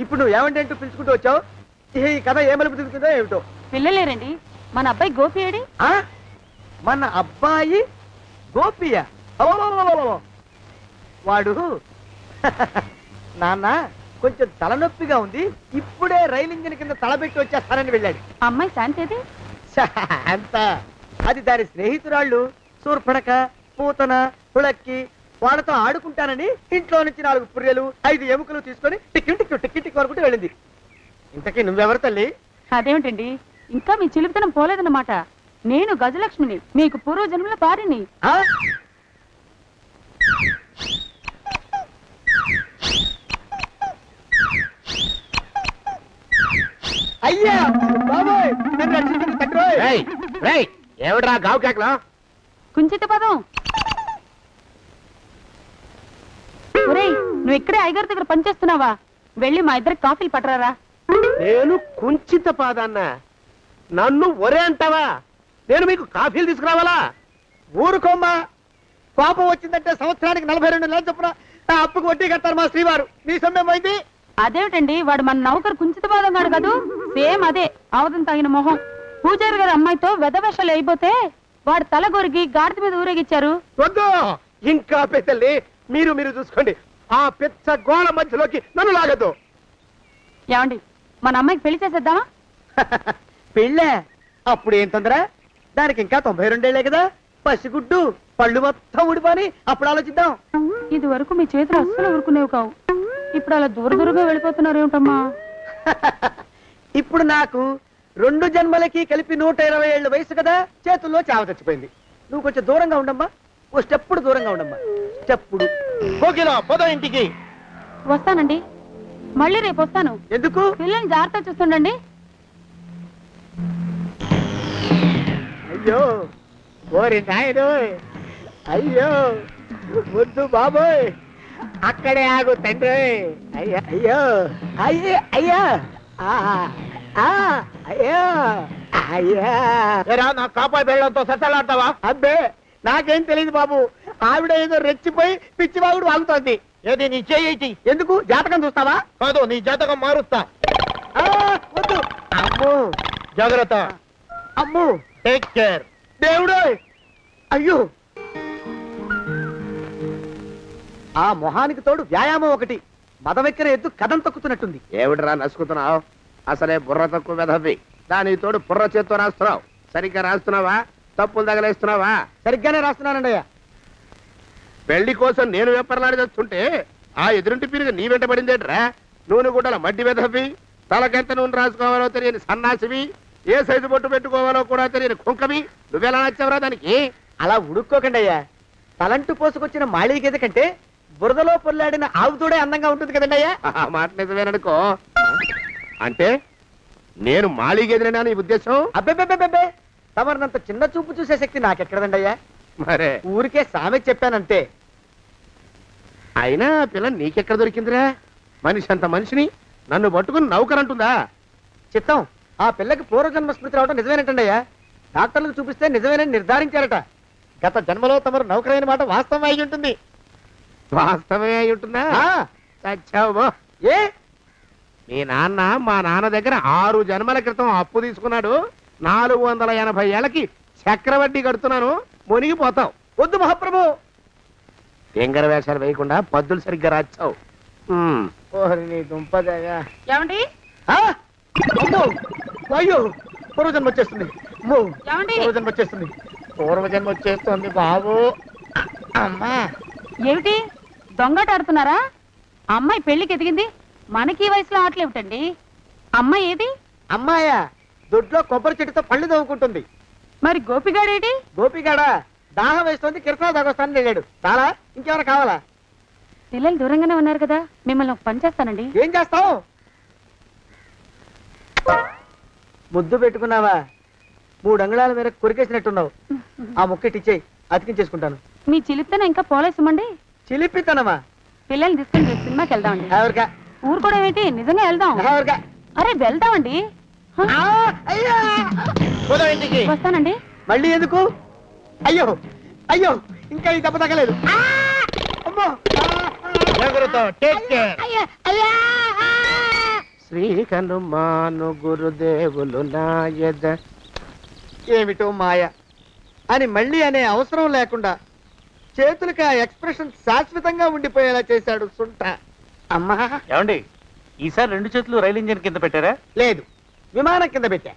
ఇప్పుడు నువ్వు ఏమంటే అంటూ పిలుచుకుంటూ వచ్చావు. ఈ కథ ఏ మలుపు తిరుగుతుందో ఏమిటో. పిల్లలేరండి. మన అబ్బాయి గోపి ఏడి? మన అబ్బాయి గోపియ? వాడు నాన్న కొంచెం తలనొప్పిగా ఉంది, ఇప్పుడే రైలు ఇంజిన్ కింద తలబెట్టి వచ్చేస్తానని వెళ్ళాడు. అమ్మాయి శాంతేది? అంత అది దాని స్నేహితురాళ్ళు సూర్పణక, పూతన, హుళక్కి. వాళ్ళతో ఆడుకుంటానని ఇంట్లో నుంచి 4 పుర్రెలు 5 ఎముకలు తీసుకొని టిక్కి టిక్కి టిక్కి టిక్కి వరకుంటూ వెళ్ళింది. ఇంతకీ నువ్వెవరు తల్లి? అదేమిటండి, ఇంకా మీ చిలుపుతనం పోలేదన్నమాట. నేను గజలక్ష్మిని, మీకు పూర్వజన్మల పారిని. అయ్యా బాబోయ్, నన్ను రక్షించండి తండ్రి. ఏమిట్రా గావు కేకలా? కుంచిత పదం. ఒరేయ్, నువ్వు ఇక్కడే అయ్యగారి దగ్గర పనిచేస్తున్నావా? వెళ్ళి మా ఇద్దరికి కాఫీలు పట్టరారా. నేను కుంచిత పాదాన్న, నన్ను ఒరే అంటావా? నేను మీకు కాఫీలు తీసుకురావాలా? ఊరుకోమ్మా, కోపం వచ్చిందంటే సంవత్సరానికి 42 నెలలు చొప్పున నా అప్పుకు వడ్డీ కట్టారు మా శ్రీవారు. నీ సొమ్మేం పోయింది? అదేమిటండి, వాడు మన నౌకరు కుంచిత పాదం కాడు కదూ. సేమ్ అదే, అవధం తగిన మొహం. పూజారి గారి అమ్మాయితో వెధవేషాలు అయిపోతే వాడు తల గొరిగి గాడిద మీద ఊరేగిచ్చారు. వద్దు, ఇంకా పెద్దల్ని మీరు చూసుకోండి. ఆ పెద్ద గోళ మధ్యలోకి నన్ను లాగద్దు. ఏమండి, మన అమ్మాయికి పెళ్లి చేసేద్దామా? పెళ్ళే? అప్పుడు ఏం తొందర? దానికి ఇంకా 92 ఏళ్లే కదా. పసిగుడ్డు పళ్ళు మొత్తం ఊడిపోని అప్పుడు ఆలోచిద్దాం. ఇది వరకు మీ చేతులు అస్సలు ఊరుకునేవి కావు. ఇప్పుడు అలా దూరంగా వెళ్ళిపోతున్నారు ఏమిటమ్మా? ఇప్పుడు నాకు 2 జన్మలకి కలిపి 120 ఏళ్ళ వయసు కదా, చేతుల్లో చావ చచ్చిపోయింది. నువ్వు కొంచెం దూరంగా ఉండమ్మా, ఓ స్టెప్పుడు దూరంగా ఉండమ్మా. స్టెప్పుడు పోకిలో పోదో ఇంటికి. వస్తానండి. మళ్ళీ రేపు వస్తాను. ఎందుకు? పిల్లల్ని జాగ్రత్త చూస్తుండండి. అయ్యో ఓరి నాయుడు, అయ్యో వద్దు బాబోయ్, అక్కడే ఆగు తండ్రి. అయ్యా అయ్యో అయ్యో అయ్యా అయ్యో అయ్యా, నా కాపాయి బెళ్ళంతో సత్తలాడతావా? అబ్బే నాకేం తెలియదు బాబు, ఆవిడ ఏదో రెచ్చిపోయి పిచ్చివాగుడు వాగుతోంది. ఏది నీ చేయి? ఎందుకు? జాతకం చూస్తావా? కాదు, నీ జాతకం మారుస్తా. వద్దు. అమ్మో జాగ్రత్త. అమ్మో టేక్ కేర్. దేవుడు అయ్యో, ఆ మొహానికి తోడు వ్యాయామం ఒకటి, మదవెక్కిన ఎద్దు కథం తొక్కుతున్నట్టుంది. ఏమిటిరా నసుకుతున్నావు? అసలే బుర్ర తక్కువ వెధవి, దానికి తోడు బుర్ర చేత్తో రాస్తున్నావు. సరిగ్గా రాస్తున్నావా? తప్పులు తగలేస్తున్నావా? సరిగ్గానే రాస్తున్నానండి అయ్యా. పెళ్లి కోసం నేను వెప్పర్లాడి చేస్తుంటే ఆ ఎదురింటి పిరుగు నీ వెంట పడిందేట్రా? నూనె గుడ్డల మడ్డి వెధవి, తలకెంత నూనె రాసుకోవాలో తెలియని సన్నాసివి, ఏ సైజు బొట్టు పెట్టుకోవాలో కూడా తెలియని కుంకవి, నువ్వెలా నచ్చావురా దానికి? అలా ఉడుక్కోకండి అయ్యా. తలంటు పోసుకొచ్చిన మాళీ గేదె కంటే బురదలో పొల్లాడిన ఆవు తోడే అందంగా ఉంటుంది కదండి అయ్యా. ఆ మాట నిజమేననుకో. అంటే నేను మాళీగేదినా నీ ఉద్దేశం? అబ్బెబ్బెబ్బెబ్బే, తమరినంత చిన్న చూపు చూసే శక్తి నాకెక్కడదండి అయ్యా. మరే ఊరికే సామె చెప్పానంతే. అయినా పిల్ల నీకెక్కడ దొరికిందిరా? మనిషి అంత మనిషిని నన్ను పట్టుకుని నౌకరంటుందా? చిత్తం, ఆ పిల్లకి పూర్వజన్మ స్మృతి రావడం నిజమేనటండి అయ్యా. డాక్టర్లకు చూపిస్తే నిజమేనని నిర్ధారించారట. గత జన్మలో తమరు నౌకరైన మాట వాస్తవం అయి ఉంటుంది. వాస్తవమే అయి ఉంటుందా? చచ్చావు. ఏ మీ నాన్న మా నాన్న దగ్గర 6 జన్మల క్రితం అప్పు తీసుకున్నాడు. 480 ఏళ్ళకి చక్రవడ్డీ కడుతున్నాను, మునిగిపోతావు. వద్దు మహాప్రభు. ఎంగర వేషాలు వేయకుండా పద్దులు సరిగ్గా రాచావు. నీ దుంపదగా. ఏమండి? అమ్మో అయ్యో, పూర్వజన్మ వచ్చేస్తుంది. అమ్మో, ఏమండి? పూర్వజన్మ వచ్చేస్తుంది. పూర్వజన్మ వచ్చేస్తుంది బాబు. అమ్మా, ఏమిటి దొంగట ఆడుతున్నారా? అమ్మాయి పెళ్లికి ఎదిగింది, మనకి ఈ వయసులో ఆటలేమిటండి? అమ్మాయి ఏది? అమ్మాయా దొడ్లో కొబ్బరి చెట్టుతో పళ్ళు తవ్వుకుంటుంది. మరి గోపిగాడేటి? గోపిగాడ దాహం వేస్తుంది, కిరసా దాగొస్తానని వెళ్ళాడు. చాలా ఇంకేమైనా కావాలా? పిల్లలు దూరంగానే ఉన్నారు కదా, మిమ్మల్ని ఒక పని చేస్తానండి. ఏం చేస్తావు? ముద్దు పెట్టుకున్నావా? 3 అంగుళాల మేర కొరికేసినట్టున్నావు. ఆ ముక్కటిచ్చేయి, అతికించేసుకుంటాను. మీ చిలిపితనం ఇంకా పోలేసమండి. చిలిపితనమా? పిల్లల్ని తీసుకుని రేపు సినిమాకి వెళ్దామండి. ఎవరికా? ఊరు కూడా ఏంటి, నిజంగా వెళ్దాం. ఎవరికా? అరే వెళ్దామండి. హ? అయ్యా, పోదాం ఇంటికి. వస్తానండి. మళ్ళీ ఎందుకు? అయ్యో అయ్యో, ఇంకా ఈ దెబ్బ తగ్గలేదు. అమ్మో, జాగ్రత్త. Take care. శ్రీ హనుమాను గురుదేవులు నాయద. ఏమిటో మాయ అని మళ్ళీ అనే అవసరం లేకుండా చేతులకి ఆ ఎక్స్ప్రెషన్ శాశ్వతంగా ఉండిపోయేలా చేశాడు సుంట. అమ్మా, ఏమండి ఈసారి 2 చేతులు రైలు ఇంజిన్ కింద పెట్టారా? లేదు, విమానం కింద పెట్టా.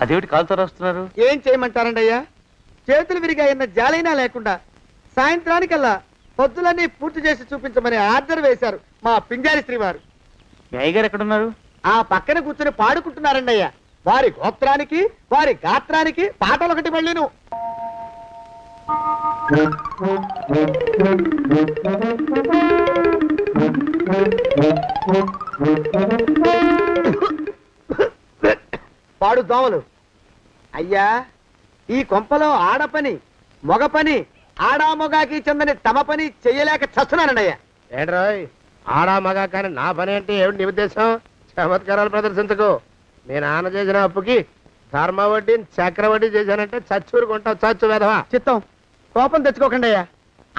అదేమిటి కాలుతో రాస్తున్నారు? ఏం చేయమంటారండి అయ్యా? చేతులు విరిగాయన్న జాలైనా లేకుండా సాయంత్రానికల్లా పొద్దులన్నీ పూర్తి చేసి చూపించమని ఆర్డర్ వేశారు మా పింజారి శ్రీవారు. మీ అయ్యగారు ఎక్కడున్నారు? ఆ పక్కన కూర్చొని పాడుకుంటున్నారండి అయ్యా. వారి గోత్రానికి వారి గాత్రానికి పాటలు ఒకటి మళ్ళీను. పాడు దోమలు. అయ్యా, ఈ కొంపలో ఆడపని మొగ పని ఆడా మొగాకి చెందని తమ పని చెయ్యలేక చస్తున్నానండయ్యా. ఏంట్రాయ్, ఆడా మగా కానీ నా పని అంటే ఏమిటి నీ ఉద్దేశం? చమత్కారాలు ప్రదర్శించకు. మీ నాన్న చేసిన అప్పుకి ధర్మ వడ్డీ చక్రవడ్డీ చేశానంటే చచ్చూరు కొంటావు. చచ్చు వెధవా. చిత్తం, కోపం తెచ్చుకోకండి అయ్యా.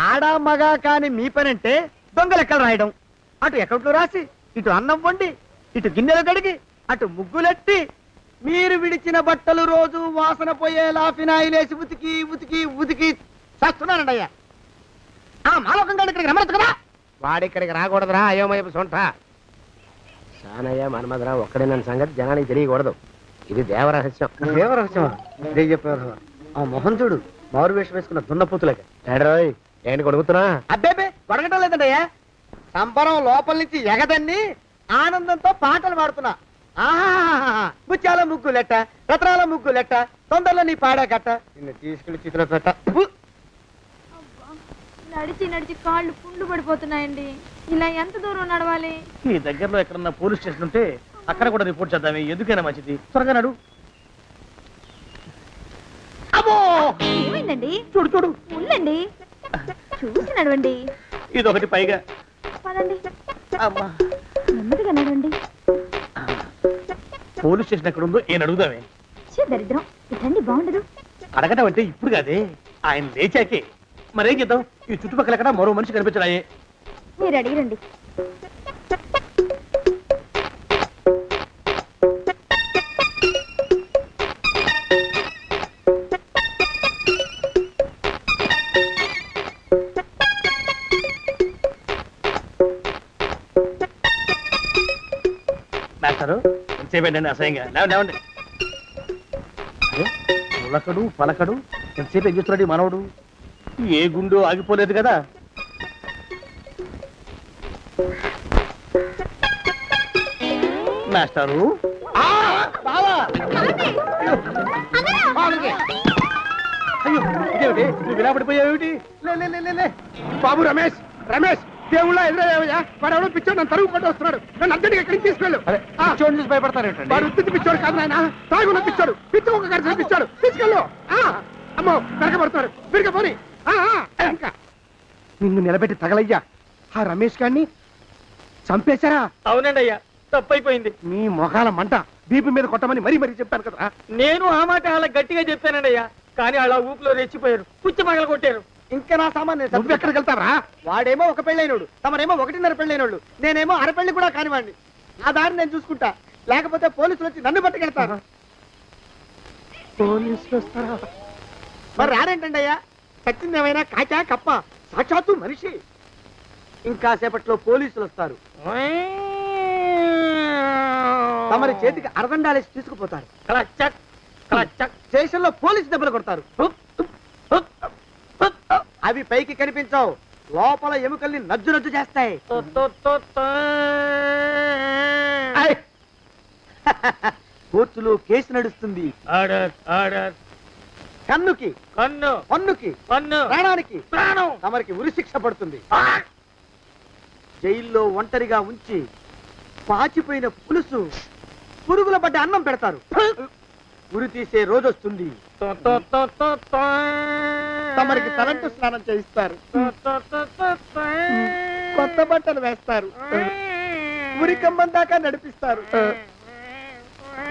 ఆడా మగా కాని మీ పని అంటే దొంగ లెక్కలు రాయడం. అటు అకౌంట్లో రాసి, ఇటు అన్నం వండి, ఇటు గిన్నెలు కడిగి, అటు ముగ్గులెట్టి, మీరు విడిచిన బట్టలు రోజు వాసన పోయేలా ఫినాయిలేసి ఉతికి ఉతికి ఉతికి చస్తున్నానండి అయ్యా. ఆ మాలోకం గడి ఇక్కడికి రమ్మచ్చు కదా. వాడిక్కడికి రాకూడదురా అయోమయపు సొంట. సానయ్య మన్మధరా ఒక్కడే నన్ను సంగతి జనానికి తెలియకూడదు. ఇది దేవరహస్యం. దేవరహస్యమా? ఆ మొహం చూడు, మారు వేషం వేసుకున్న దున్నపోతులగా. ఏడ్రోయ్, ఏంటి కొడుకుతున్నా? అబ్బేబే, కొడగటం లేదండయ్యా. సంబరం లోపల నుంచి ఎగదన్ని ఆనందంతో పాటలు పాడుతున్నా. ఆహా, ముత్యాల ముగ్గు లెట్ట, రత్నాల ముగ్గు లెట్ట, తొందరలో నీ పాడా కట్ట, నిన్ను తీసుకెళ్లి చిత్ర పెట్ట. నడిచి నడిచి కాళ్ళు పుండ్లు పడిపోతున్నాయండి. ఇలా ఎంత దూరం నడవాలి? ఈ దగ్గరలో ఎక్కడన్నా పోలీస్ స్టేషన్ ఉంటే అక్కడ కూడా రిపోర్ట్ చేద్దామే, ఎందుకైనా మంచిది. త్వరగా నడు. ఏమైందండి? చూడు చూడు, ఉండండి, చూసి నడవండి. ఇదొకటి పైగా. పదండి, అమ్మా, నెమ్మదిగా నడవండి. పోలీస్ స్టేషన్ ఎక్కడ ఉందో ఏం అడుగుదామే. దరిద్రం, ఇటండి బాగుండదు. అడగటం అంటే ఇప్పుడు కాదే, ఆయన లేచాకే. మరేం చేద్దాం, ఈ చుట్టుపక్కల ఎక్కడ మరో మనిషి కనిపించడాయే. మీరు అడిగిరండి. మాస్టరు ఎంతసేపండి అసహ్యంగా? లేవండి లేవండి. అరే పులకడు పలకడు, ఎంతసేపు ఏం చేస్తున్నాడు ఈ మనవడు? ఏ గుండు ఆగిపోలేదు కదా. మాస్టరు అయ్యో ఇదేమిటి, నువ్వు ఇలా పడిపోయావేమిటి? లే లే లే లే. బాబు రమేష్, రమేష్ దేవుళ్ళ ఎదురయ్యా, వాడు ఎవడో పిచ్చోడు నన్ను తరుగు కొట్టి వస్తున్నాడు. నన్ను అర్జెంట్గా ఎక్కడికి తీసుకెళ్ళు. చూసి భయపడతారేంటండి? వాడు ఉత్తి పిచ్చోడు కాదు నాయన, తాగున్న పిచ్చోడు, పిచ్చి ఒక కరిచిన పిచ్చోడు. తీసుకెళ్ళు. అమ్మో వెనకబడుతున్నాడు, విరగపోని. ఇంకా నిన్ను నిలబెట్టి తగలయ్యా. ఆ రమేష్ గారిని చంపేశారా? అవునండి అయ్యా, తప్పైపోయింది. నీ మొఖాల మంట, బీపీ మీద కొట్టమని మరీ మరీ చెప్పాను కదా. నేను ఆ మాట అలా గట్టిగా చెప్పానండి అయ్యా, కానీ అలా ఊపిలో రెచ్చిపోయారు, పుచ్చి పగల కొట్టారు. ఇంకా నా సామాన్ నువ్వు ఎక్కడికి వెళ్తావరా? వాడేమో ఒక పెళ్ళైనోడు, తమరేమో 1.5 పెళ్ళైనోళ్ళు, నేనేమో అరపెళ్ళి కూడా కానివ్వండి. ఆ దారి నేను చూసుకుంటా, లేకపోతే పోలీసులు వచ్చి నన్ను పట్టుకెళ్తారు. పోలీసులు వస్తారా? మరి రారేంటండి అయ్యా, చచ్చింది ఏమైనా కాచా కప్ప, సాక్షాత్తు మనిషి. ఇంకా సేపట్లో పోలీసులు వస్తారు, తమరి చేతికి అరదండాలేసి తీసుకుపోతారు. క్లచక్ క్లచక్. స్టేషన్ లో పోలీసు దెబ్బలు కొడతారు. అవి పైకి కనిపించవు, లోపల ఎముకల్ని నజ్జు నజ్జు చేస్తాయి. కోర్టులో కేసు నడుస్తుంది. Order order. కన్నుకి కన్ను, పన్నుకి పన్ను, ప్రాణానికి ప్రాణం. తమరికి ఉరిశిక్ష పడుతుంది. జైల్లో ఒంటరిగా ఉంచి పాచిపోయిన పులుసు, పురుగుల పడ్డ అన్నం పెడతారు. ఉరి తీసే రోజు వస్తుంది. తమరికి తలంటు స్నానం చేయిస్తారు, కొత్త బట్టలు వేస్తారు, ఉరికంబం దాకా నడిపిస్తారు.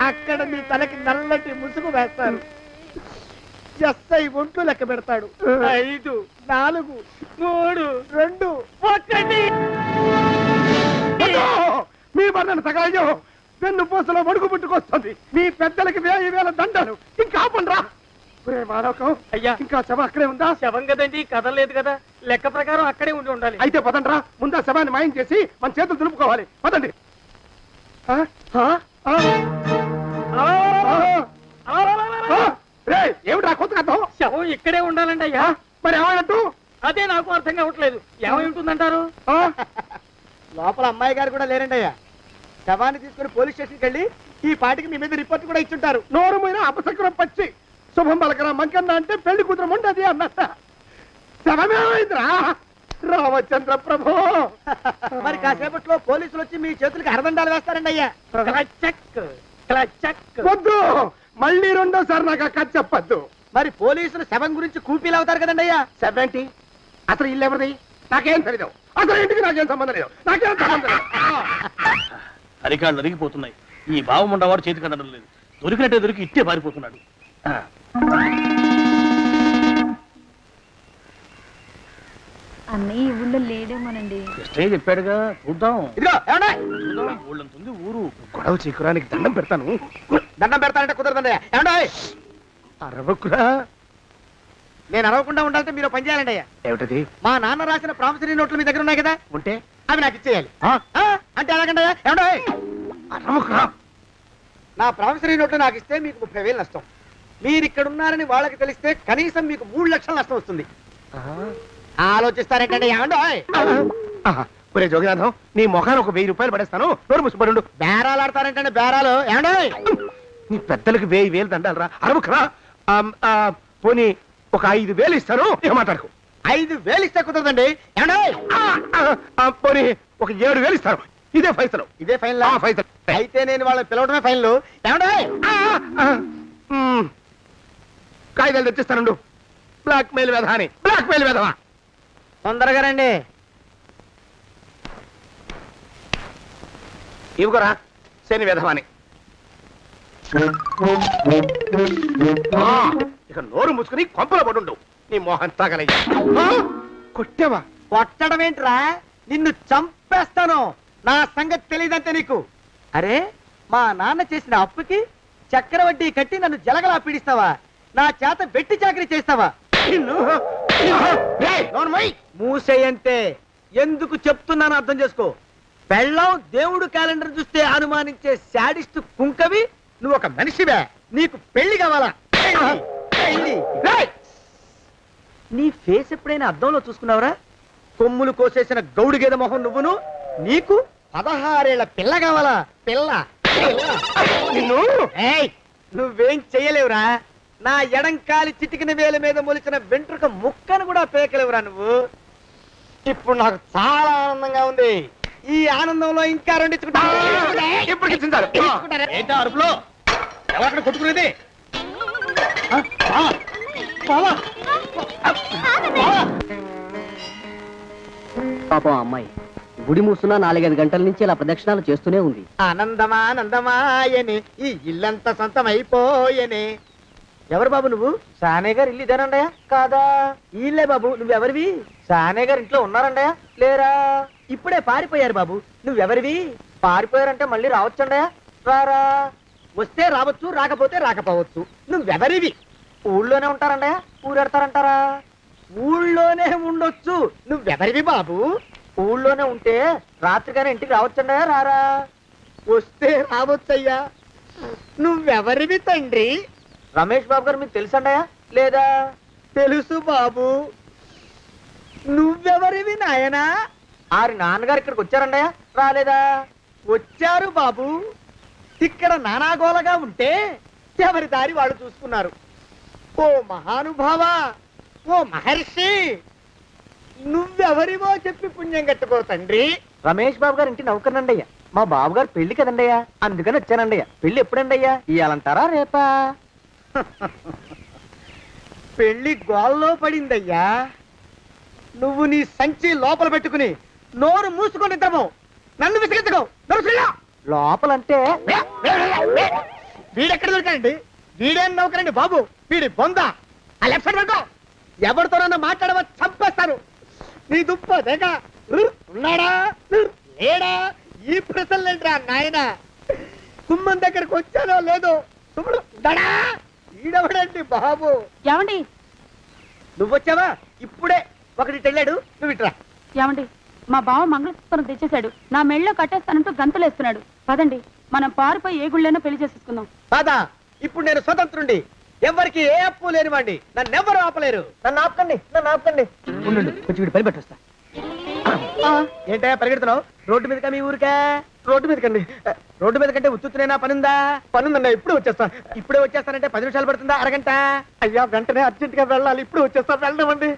అక్కడ మీ తలకి నల్లటి ముసుగు వేస్తారు. ఎస్ఐ ఒంట్లు లెక్క పెడతాడు. 5 4 3 2 1. మీ వర్ణన సగాయో వెన్ను పూసలో వణుకు పుట్టుకొస్తుంది. మీ పెద్దలకి 1000 దండలు. ఇంకా ఆపండ్రా. అయ్యా, ఇంకా శవం అక్కడే ఉందా? శవం కదండి, కదలేదు కదా, లెక్క ప్రకారం అక్కడే ఉండి ఉండాలి. అయితే పదండ్రా, ముందా శవాన్ని మాయం చేసి మన చేతులు దులుపుకోవాలి. పదండి. ఏమిటా కొత్త కథ? శవం ఇక్కడే ఉండాలండి అయ్యా. మరి ఏమైనట్టు? అదే నాకు అర్థం కావట్లేదు. ఏమై ఉంటుందంటారు? లోపల అమ్మాయి గారు కూడా లేరండి అయ్యా. శవాన్ని తీసుకుని పోలీస్ స్టేషన్కి వెళ్ళి ఈ పాటికి మీ మీద రిపోర్ట్ కూడా ఇచ్చుంటారు. నోరు మీద అపశకునం పచ్చి శుభం పలకరా మంకన్న అంటే పెళ్లి కూతురు ఉండదు అన్నట్ట. శవమేమైందిరా రామచంద్ర ప్రభు? మరి కాసేపట్లో పోలీసులు వచ్చి మీ చేతులకి అరదండాలు వేస్తారండి అయ్యా. క్లచక్ క్లచక్. వద్దు, మళ్ళీ రెండోసారి నాకు ఆ కథ చెప్పద్దు. మరి పోలీసులు శవం గురించి కూపీలు అవుతారు కదండి అయ్యా. సెవెంటీ అసలు ఇల్లు ఎవరిది? నాకేం తెలియదు. అసలు ఇంటికి నాకేం సంబంధం లేదు. నాకేం సంబంధం లేదు. అరికాళ్ళు అరిగిపోతున్నాయి. ఈ బావముండవాడు చేతికి అందడం లేదు. దొరికినట్టే దొరికి ఇట్టే పారిపోతున్నాడు. అన్నయ్య ఊళ్ళో లేడేమోనండి. కృష్ణయ్య చెప్పాడుగా, చూద్దాం. ఇదిగో ఏమండి, ఊళ్ళంతుంది ఊరు. గొడవ చీకురానికి దండం పెడతాను. దండం పెడతానంటే కుదరదండి అయ్యా. ఏమండి, అరవకురా. నేను అరవకుండా ఉండాలంటే మీరు పని చేయాలండి అయ్యా. ఏమిటది? మా నాన్న రాసిన ప్రామిసరీ నోట్లు మీ దగ్గర ఉన్నాయి కదా, ఉంటే అవి నాకు ఇచ్చేయాలి. అంటే ఎలాగండి అయ్యా? ఏమండి, అరవకురా. నా ప్రామిసరీ నోట్లు నాకు ఇస్తే మీకు 30,000 నష్టం. మీరు ఇక్కడ ఉన్నారని వాళ్ళకి తెలిస్తే కనీసం మీకు 3 లక్షల నష్టం వస్తుంది. ఆలోచిస్తారేంటండి? ఏమండి, ఒరే జోగినాథం, నీ మొఖాన్ని ఒక 1000 రూపాయలు పడేస్తాను. నోరు ముసుపడు. బేరాలు ఆడతారేంటండి? బేరాలు ఏమండి? నీ పెద్దలకు 1000 దండాలరా. అరవకురా. పోనీ ఒక 5,000 ఇస్తాను. ఏమాటాడుకో. 5,000 ఇస్తే కుదరదండి. ఏమండి, పోనీ ఒక 7,000 ఇస్తాను. ఇదే ఫైసలు. ఇదే ఫైన్ ఫైసలు. అయితే నేను వాళ్ళని పిలవడమే ఫైన్లు. ఏమండే కాగితాలు తెచ్చిస్తానండు. బ్లాక్ మెయిల్ వెధ అని. బ్లాక్ మెయిల్ వెధవా. తొందరగా రండి. ఇవ్వరా శని వెధవాని. ఇక నోరు ముసుకుని కొంపలో పడుండు. నీ మోహన్ తాగలయ్యా. కొట్టావా? కొట్టడం ఏంట్రా, నిన్ను చంపేస్తాను. నా సంగతి తెలియదంటే నీకు. అరే, మా నాన్న చేసిన అప్పుకి చక్రవడ్డీ కట్టి నన్ను జలగలా పీడిస్తావా? నా చేత వెట్టి చాకరీ చేస్తావా? మూసేయంటే ఎందుకు చెప్తున్నాను అర్థం చేసుకో. పెళ్ళం దేవుడు క్యాలెండర్ చూస్తే అనుమానించే శాడిస్ట్ కుంకవి నువ్వు ఒక మనిషివే. నీకు పెళ్లి కావాలా? నీ ఫేస్ ఎప్పుడైనా అద్దంలో చూసుకున్నావురా? కొమ్ములు కోసేసిన గౌడు గేదె మొహం నువ్వును. నీకు 16 ఏళ్ల పిల్ల కావాలా? పిల్ల నువ్వేం చెయ్యలేవురా. నా ఎడంకాలి చిటికిన వేల మీద మొలిచిన వెంట్రుక ముక్కను కూడా పేకలేవురా నువ్వు. ఇప్పుడు నాకు చాలా ఆనందంగా ఉంది. ఈ ఆనందంలో ఇంకా రెండించుకుంటా. ఏంటా అరుపులో? ఎవరక్కడ కొట్టుకునేది? పాపం అమ్మాయి గుడి మూసున్న 4-5 గంటల నుంచి ఇలా ప్రదక్షిణాలు చేస్తూనే ఉంది. ఆనందమానందమాయని ఈ ఇల్లంతా సొంతం అయిపోయని. ఎవరు బాబు నువ్వు? సానే గారు ఇల్లు ఇదేనండయా? కాదా? ఇల్లే బాబు. నువ్వెవరివి? సానే గారు ఇంట్లో ఉన్నారండయా? లేరా? ఇప్పుడే పారిపోయారు బాబు. నువ్వెవరివి? పారిపోయారంటే మళ్ళీ రావచ్చండయా? రారా. వస్తే రావచ్చు, రాకపోతే రాకపోవచ్చు. నువ్వెవరివి? ఊళ్ళోనే ఉంటారండయా? ఊరెడతారంటారా? ఊళ్ళోనే ఉండొచ్చు. నువ్వెవరివి బాబు? ఊళ్ళోనే ఉంటే రాత్రిగానే ఇంటికి రావచ్చండయా? రారా. వస్తే రావచ్చయ్యా. నువ్వెవరివి తండ్రి? రమేష్ బాబు గారు మీకు తెలుసండయా? లేదా? తెలుసు బాబు. నువ్వెవరివి నాయనా? ఆరి నాన్నగారు ఇక్కడికి వచ్చారండయా? రాలేదా? వచ్చారు బాబు. ఇక్కడ నానాగోలగా ఉంటే ఎవరి దారి వాళ్ళు చూసుకున్నారు. ఓ మహానుభావా, ఓ మహర్షి, నువ్వెవరివో చెప్పి పుణ్యం కట్టుకో తండ్రి. రమేష్ బాబు గారు ఇంటి నౌకర్నండయ్యా. మా బాబు గారు పెళ్లి కదండయ్యా, అందుకని వచ్చానండయ్యా. పెళ్లి ఎప్పుడండయ్యా? ఇయ్యాలంటారా రేపా? పెళ్లి గోల్లో పడిందయ్యా. నువ్వు నీ సంచి లోపల పెట్టుకుని నోరు మూసుకొని నిద్రపో. నన్ను విసిగించుకో. లోపలంటే వీడెక్కడ దొరికాడండి? వీడేం నౌకరండి బాబు, వీడి బొంద. ఆ లెఫ్ట్ సైడ్ పడుకో. ఎవరితోనన్నా మాట్లాడవా చంపేస్తాను. నీ దుప్ప దేక ఉన్నాడా లేడా? ఈ ప్రశ్నలేంట్రా నాయన. కుమ్మం దగ్గరకు వచ్చానో లేదో తుమ్ముడు దడా. ఈడవడండి బాబు. ఏమండి? నువ్వొచ్చావా? ఇప్పుడే ఒకటి వెళ్ళాడు. నువ్వు ఇట్రా. ఏమండి, మా బావ మంగళసూత్రం తెచ్చేశాడు. నా మెళ్ళో కట్టేస్తానంటూ గంతులేస్తున్నాడు. పదండి, మనం పారిపోయి ఏ గుళ్ళైనా పెళ్లి చేసేసుకుందాం. కాదా? ఇప్పుడు నేను స్వతంత్రుండి, ఎవరికి ఏ అప్పు లేనివ్వండి. నన్నెవ్వరు ఆపలేరు. నన్ను ఆపకండి, నన్ను ఆపకండి. ఉండు, కొంచెం వీడు పని పెట్టొస్తా. ఏంటా పరిగెడుతున్నావు? రోడ్డు మీదకా మీ ఊరికా? రోడ్డు మీదకండి. రోడ్డు మీద కంటే ఉత్తునేనా? పనుందా? పనుందన్నా. ఇప్పుడు వచ్చేస్తా. ఇప్పుడే వచ్చేస్తానంటే 10 నిమిషాలు పడుతుందా? అరగంట? అయ్యా వెంటనే అర్జెంట్ గా వెళ్ళాలి. ఇప్పుడు వచ్చేస్తా. వెళ్ళనివ్వండి.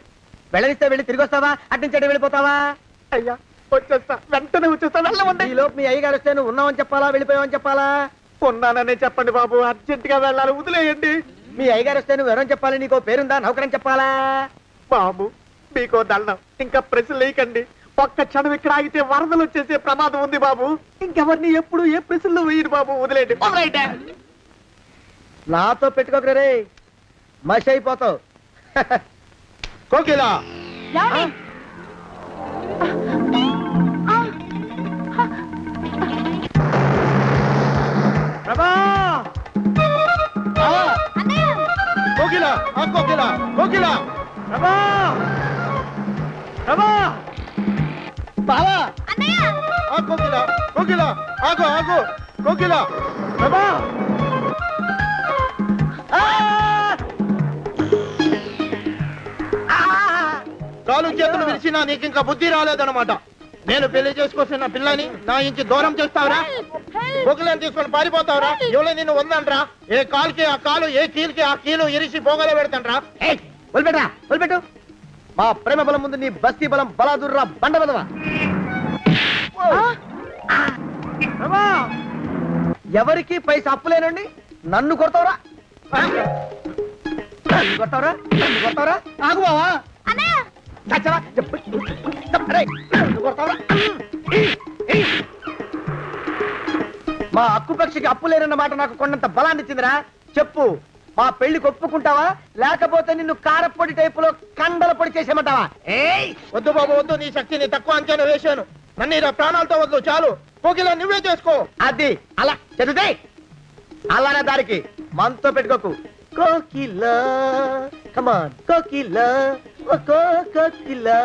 వెళ్ళనిస్తే వెళ్ళి తిరిగి వస్తావా? అట్నుంచి వెళ్ళిపోతావా? అయ్యా వచ్చేస్తా, వెంటనే వచ్చేస్తా. వెళ్ళమండి. ఈ లోపు మీ అయ్యగారు వస్తే నువ్వు ఉన్నావని చెప్పాలా, వెళ్ళిపోయావని చెప్పాలా? ఉన్నాననే చెప్పండి బాబు. అర్జెంట్ గా వెళ్ళాలి, వదిలేయండి. మీ అయ్యగారు వస్తే నువ్వు ఎవరని చెప్పాలి? నీకో పేరుందా? నౌకరని చెప్పాలా? బాబు మీకో దండం. ఇంకా ప్రశ్నలు వేయకండి. ఒక్క క్షణం ఇక్కడ ఆగితే వరదలు వచ్చేసే ప్రమాదం ఉంది బాబు. ఇంకెవరిని ఎప్పుడు ఏ ప్రశ్నలు వేయరు బాబు. వదిలేయండి. నాతో పెట్టుకోకరే, మషి అయిపోతావు. కోకిలా ప్రభా! కోకిలా కోకిలా కోకిలా ప్రభా! ప్రభా! బావా! కోకిలా కోకిలా ఆగు ఆగు కోకిలా. ప్రభా! కాలు చేతులు విరిచినా నీకు ఇంకా బుద్ధి రాలేదన్నమాట. నేను పెళ్లి చేసుకొస్తున్న పిల్లని నా ఇంటి దూరం చేస్తావురా? బొగ్గులను తీసుకొని పారిపోతావురా? ఎవరో నిన్ను ఉందంట్రా? ఏ కాలుకి ఆ కాలు, ఏ కీలుకి ఆ కీలు ఇరిచి బొగలో పెడతాంట్రా? వదిలిపెట్టరా, వదిలిపెట్టు. మా ప్రేమ బలం ముందు నీ బస్తీ బలం బలాదుర్రా బండ బలవా. ఎవరికి పైసా అప్పులేనండి నన్ను కొడతావరా కొడతావరా కొడతావరా ఆగు బావా చచ్చరా కొడతావరా మా అక్కుపక్షికి అప్పు లేనన్న మాట నాకు కొండంత బలాన్ని ఇచ్చిందిరా చెప్పు మా పెళ్లికి ఒప్పుకుంటావా లేకపోతే నిన్ను కారపొడి టైపులో కండల పొడి చేసేమంటావా వద్దు బాబు వద్దు, నీ శక్తిని తక్కువ అంచనా వేశాను. నన్ను ఇలా ప్రాణాలతో వద్దు, చాలు. కోకిలా నువ్వే చేసుకో. అది అలా చదివితే అలానే దారికి మనతో పెట్టుకోకు. కోకిలా కమాన్ కోకిలా కోకిలా